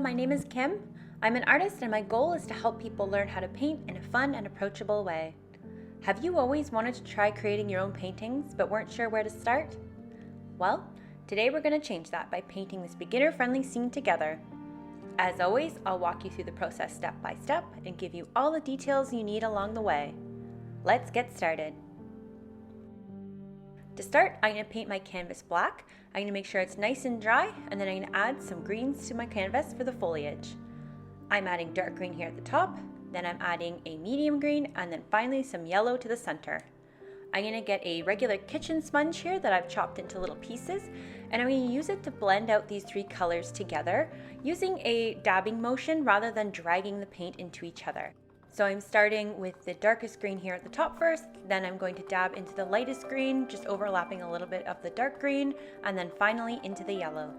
my name is Kim. I'm an artist and my goal is to help people learn how to paint in a fun and approachable way. Have you always wanted to try creating your own paintings but weren't sure where to start? Well, today we're going to change that by painting this beginner-friendly scene together. As always, I'll walk you through the process step by step and give you all the details you need along the way. Let's get started. To start, I'm going to paint my canvas black. I'm going to make sure it's nice and dry, and then I'm going to add some greens to my canvas for the foliage. I'm adding dark green here at the top, then I'm adding a medium green, and then finally some yellow to the center. I'm going to get a regular kitchen sponge here that I've chopped into little pieces, and I'm going to use it to blend out these three colors together using a dabbing motion rather than dragging the paint into each other. So I'm starting with the darkest green here at the top first, then I'm going to dab into the lightest green, just overlapping a little bit of the dark green, and then finally into the yellow.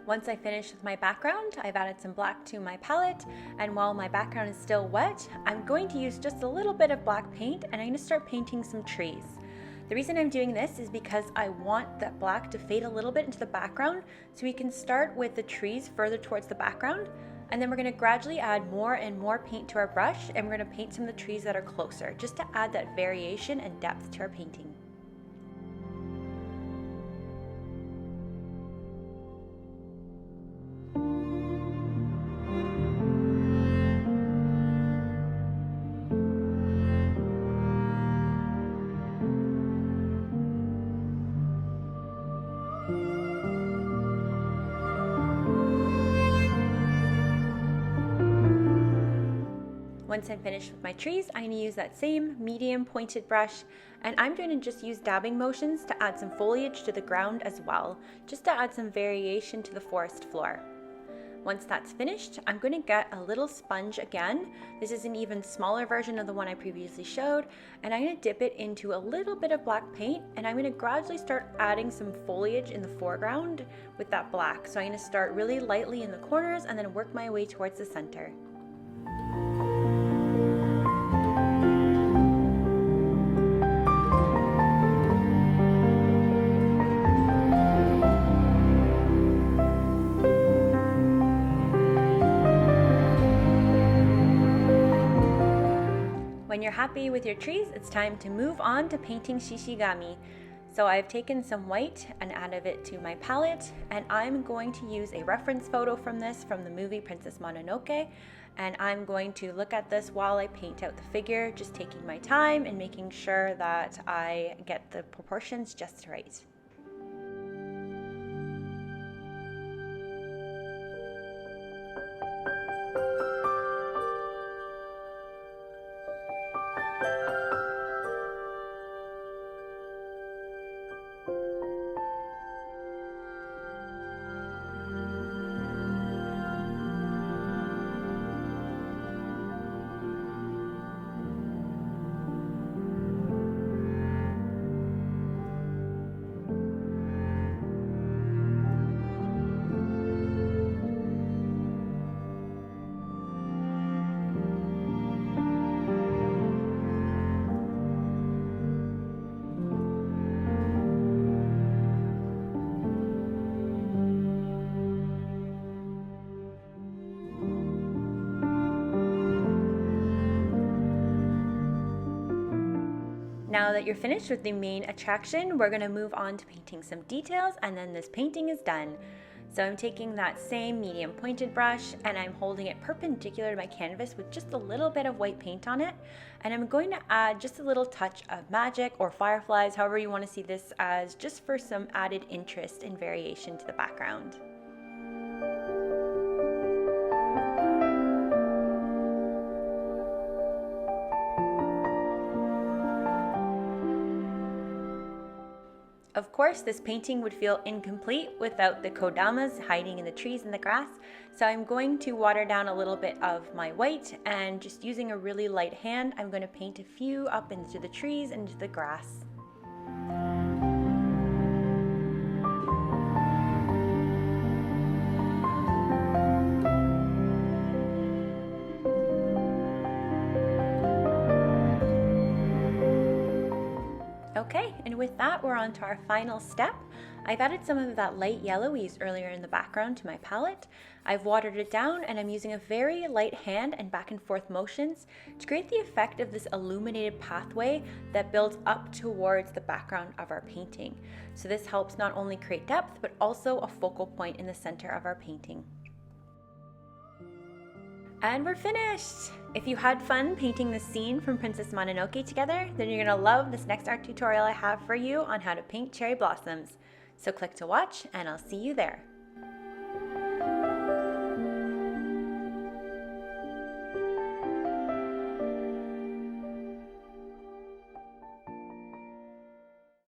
Once I finish with my background, I've added some black to my palette, and while my background is still wet, I'm going to use just a little bit of black paint and I'm going to start painting some trees. The reason I'm doing this is because I want that black to fade a little bit into the background, so we can start with the trees further towards the background, and then we're going to gradually add more and more paint to our brush, and we're going to paint some of the trees that are closer, just to add that variation and depth to our painting. Once I'm finished with my trees, I'm going to use that same medium pointed brush, and I'm going to just use dabbing motions to add some foliage to the ground as well, just to add some variation to the forest floor. Once that's finished, I'm going to get a little sponge again. This is an even smaller version of the one I previously showed, and I'm going to dip it into a little bit of black paint, and I'm going to gradually start adding some foliage in the foreground with that black. So I'm going to start really lightly in the corners and then work my way towards the center. When you're happy with your trees, it's time to move on to painting Shishigami. So I've taken some white and added it to my palette, and I'm going to use a reference photo from this from the movie Princess Mononoke, and I'm going to look at this while I paint out the figure, just taking my time and making sure that I get the proportions just right. Now that you're finished with the main attraction, we're going to move on to painting some details, and then this painting is done. So I'm taking that same medium pointed brush and I'm holding it perpendicular to my canvas with just a little bit of white paint on it, and I'm going to add just a little touch of magic or fireflies, however you want to see this as, just for some added interest and variation to the background. Of course, this painting would feel incomplete without the Kodamas hiding in the trees and the grass, so I'm going to water down a little bit of my white, and just using a really light hand, I'm going to paint a few up into the trees and into the grass. Okay, and with that, we're on to our final step. I've added some of that light yellow we used earlier in the background to my palette. I've watered it down and I'm using a very light hand and back and forth motions to create the effect of this illuminated pathway that builds up towards the background of our painting. So this helps not only create depth, but also a focal point in the center of our painting. And we're finished! If you had fun painting the scene from Princess Mononoke together, then you're gonna love this next art tutorial I have for you on how to paint cherry blossoms. So click to watch and I'll see you there.